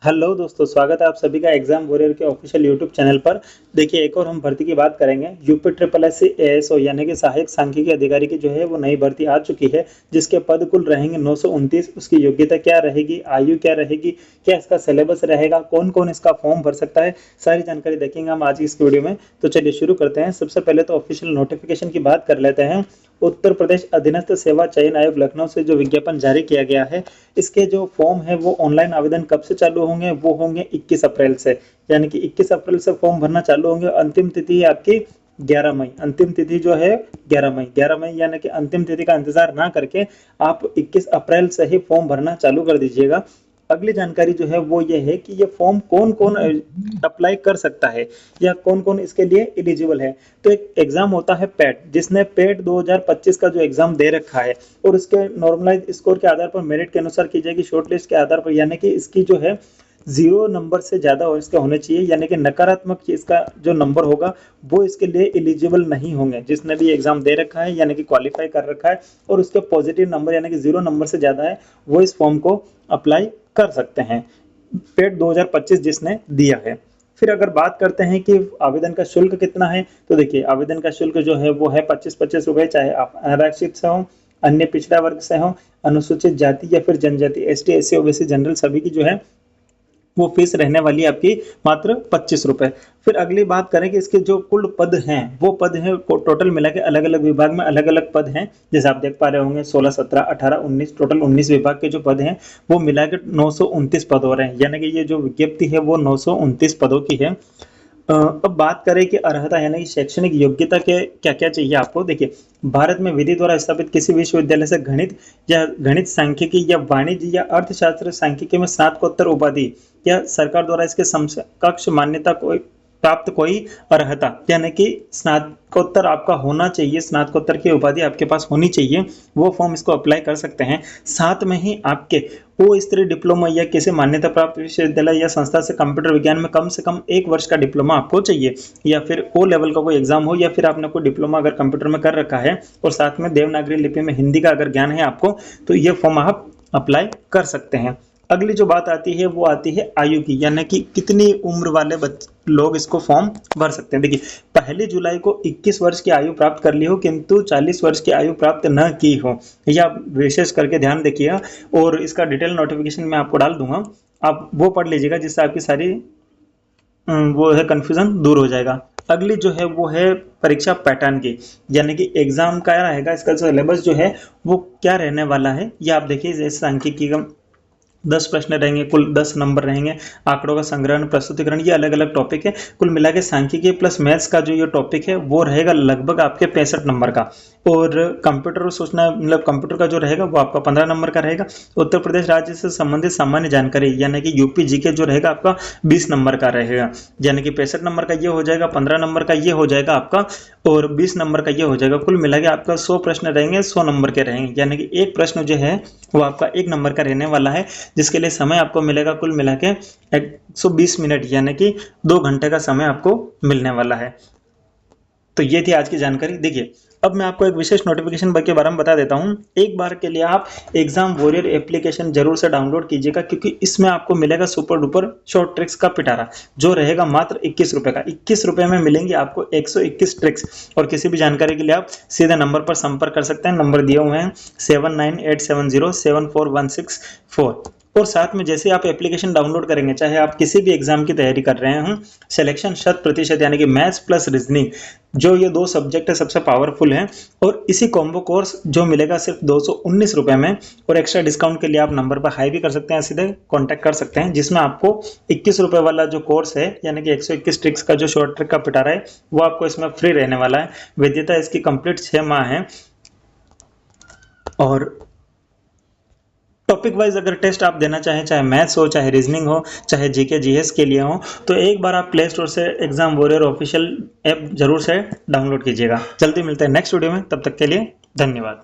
Hello दोस्तों, स्वागत है आप सभी का एग्जाम वॉरियर के ऑफिशियल यूट्यूब चैनल पर। देखिए, एक और हम भर्ती की बात करेंगे। UP triple S C ASO यानी कि सहायक सांख्यिकी अधिकारी की जो है वो नई भर्ती आ चुकी है, जिसके पद कुल रहेंगे 929। उसकी योग्यता क्या रहेगी, आयु क्या रहेगी, क्या इसका सिलेबस रहेगा, कौन कौन इसका फॉर्म भर सकता है, सारी जानकारी देखेंगे हम आज की इस वीडियो में। तो चलिए शुरू करते हैं। सबसे पहले तो ऑफिशियल नोटिफिकेशन की बात कर लेते हैं। उत्तर प्रदेश अधीनस्थ सेवा चयन आयोग लखनऊ से जो विज्ञापन जारी किया गया है, इसके जो फॉर्म है वो ऑनलाइन आवेदन कब से चालू होंगे, वो होंगे 21 अप्रैल से। यानी कि 21 अप्रैल से फॉर्म भरना चालू होंगे। अंतिम तिथि है आपकी 11 मई। अंतिम तिथि जो है 11 मई यानी कि अंतिम तिथि का इंतजार ना करके आप 21 अप्रैल से ही फॉर्म भरना चालू कर दीजिएगा। अगली जानकारी जो है वो ये है कि ये फॉर्म कौन कौन अप्लाई कर सकता है या कौन कौन इसके लिए एलिजिबल है। तो एक एग्जाम होता है पेट, जिसने पेट 2025 का जो एग्जाम दे रखा है और उसके नॉर्मलाइज स्कोर के आधार पर मेरिट के अनुसार की जाएगी, शॉर्टलिस्ट के आधार पर। यानी कि इसकी जो है 0 नंबर से ज्यादा इसके होने चाहिए, यानी कि नकारात्मक इसका जो नंबर होगा वो इसके लिए एलिजिबल नहीं होंगे। जिसने भी एग्जाम दे रखा है यानी कि क्वालिफाई कर रखा है और उसके पॉजिटिव नंबर यानी कि 0 नंबर से ज्यादा है, वो इस फॉर्म को अप्लाई कर सकते हैं। पेट 2025 जिसने दिया है। फिर अगर बात करते हैं कि आवेदन का शुल्क कितना है, तो देखिए आवेदन का शुल्क जो है वो है 25-25 रुपए, चाहे आप आरक्षित से हो, अन्य पिछड़ा वर्ग से हो, अनुसूचित जाति या फिर जनजाति, एसटी एससी ओबीसी जनरल, सभी की जो है वो फीस रहने वाली है आपकी मात्र 25 रुपए। फिर अगली बात करें कि इसके जो कुल पद हैं, वो पद हैं टोटल मिला के अलग अलग विभाग में अलग अलग पद हैं। जैसे आप देख पा रहे होंगे 16, 17, 18, 19, टोटल 19 विभाग के जो पद हैं वो मिला के 929 पद हो रहे हैं। यानी कि ये जो विज्ञप्ति है वो 929 पदों की है। अब बात करें कि अर्हता यानी कि शैक्षणिक योग्यता के क्या क्या चाहिए आपको। देखिए, भारत में विधि द्वारा स्थापित किसी विश्वविद्यालय से गणित या गणित सांख्यिकी या वाणिज्य या अर्थशास्त्र सांख्यिकी में स्नातकोत्तर उपाधि या सरकार द्वारा इसके समकक्ष मान्यता को प्राप्त कोई अर्हता, यानी कि स्नातकोत्तर आपका होना चाहिए, स्नातकोत्तर की उपाधि आपके पास होनी चाहिए, वो फॉर्म इसको अप्लाई कर सकते हैं। साथ में ही आपके ओ स्तरीय डिप्लोमा या किसी मान्यता प्राप्त विश्वविद्यालय या संस्था से कंप्यूटर विज्ञान में कम से कम 1 वर्ष का डिप्लोमा आपको चाहिए, या फिर ओ लेवल का कोई एग्जाम हो, या फिर आपने कोई डिप्लोमा अगर कंप्यूटर में कर रखा है और साथ में देवनागरी लिपि में हिंदी का अगर ज्ञान है आपको, तो ये फॉर्म आप अप्लाई कर सकते हैं। अगली जो बात आती है वो आती है आयु की, यानी कि कितनी उम्र वाले लोग इसको फॉर्म भर सकते हैं। देखिए, 1 जुलाई को 21 वर्ष की आयु प्राप्त कर ली हो किंतु 40 वर्ष की आयु प्राप्त न की हो, यह आप विशेष करके ध्यान देखिएगा। और इसका डिटेल नोटिफिकेशन मैं आपको डाल दूंगा, आप वो पढ़ लीजिएगा, जिससे आपकी सारी वो है कंफ्यूजन दूर हो जाएगा। अगली जो है वो है परीक्षा पैटर्न की, यानी कि एग्जाम का रहेगा, इसका सिलेबस जो है वो क्या रहने वाला है। ये आप देखिए, जैसे सांख्यिकी का 10 प्रश्न रहेंगे, कुल 10 नंबर रहेंगे। आंकड़ों का संग्रहण, प्रस्तुतिकरण, ये अलग अलग टॉपिक है। कुल मिला के सांख्यिकी प्लस मैथ्स का जो ये टॉपिक है वो रहेगा लगभग आपके 65 नंबर का। और कंप्यूटर सूचना मतलब कंप्यूटर का जो रहेगा वो आपका 15 नंबर का रहेगा। उत्तर प्रदेश राज्य से संबंधित सामान्य जानकारी यानी कि यूपी जीके जो रहेगा आपका 20 नंबर का रहेगा। यानी कि 65 नंबर का ये हो जाएगा, 15 नंबर का ये हो जाएगा आपका, और 20 नंबर का ये हो जाएगा। कुल मिला के आपका 100 प्रश्न रहेंगे, 100 नंबर के रहेंगे। यानी कि एक प्रश्न जो है वो आपका 1 नंबर का रहने वाला है, जिसके लिए समय आपको मिलेगा कुल मिला के 120 मिनट, यानी कि 2 घंटे का समय आपको मिलने वाला है। तो ये थी आज की जानकारी। देखिए, अब मैं आपको एक विशेष नोटिफिकेशन के बारे में बता देता हूं। एक बार के लिए आप एग्जाम वॉरियर एप्लीकेशन जरूर से डाउनलोड कीजिएगा, क्योंकि इसमें आपको मिलेगा सुपर डुपर शॉर्ट ट्रिक्स का पिटारा, जो रहेगा मात्र 21 रुपए का। 21 रुपए में मिलेंगे आपको 121 ट्रिक्स। और किसी भी जानकारी के लिए आप सीधे नंबर पर संपर्क कर सकते हैं। नंबर दिए हुए हैं 7987074164। और साथ में जैसे आप एप्लीकेशन डाउनलोड करेंगे, चाहे आप किसी भी एग्जाम की तैयारी कर रहे हैं, सिलेक्शन 100% यानी कि मैथ्स प्लस रीजनिंग, जो ये 2 सब्जेक्ट है सबसे पावरफुल है। और इसी कॉम्बो कोर्स जो मिलेगा सिर्फ 219 रुपए में, और एक्स्ट्रा डिस्काउंट के लिए आप नंबर पर हाई भी कर सकते हैं, सीधे कॉन्टैक्ट कर सकते हैं, जिसमें आपको 21 रुपए वाला जो कोर्स है यानी कि 121 ट्रिक्स का जो शॉर्ट ट्रिक का पिटारा है वो आपको इसमें फ्री रहने वाला है। वैधता इसकी कंप्लीट 6 माह है। और टॉपिक वाइज अगर टेस्ट आप देना चाहें, चाहे मैथ्स हो, चाहे रीजनिंग हो, चाहे जीके जीएस के लिए हो, तो एक बार आप प्ले स्टोर से एग्जाम वॉरियर ऑफिशियल ऐप जरूर से डाउनलोड कीजिएगा। जल्दी मिलते हैं नेक्स्ट वीडियो में, तब तक के लिए धन्यवाद।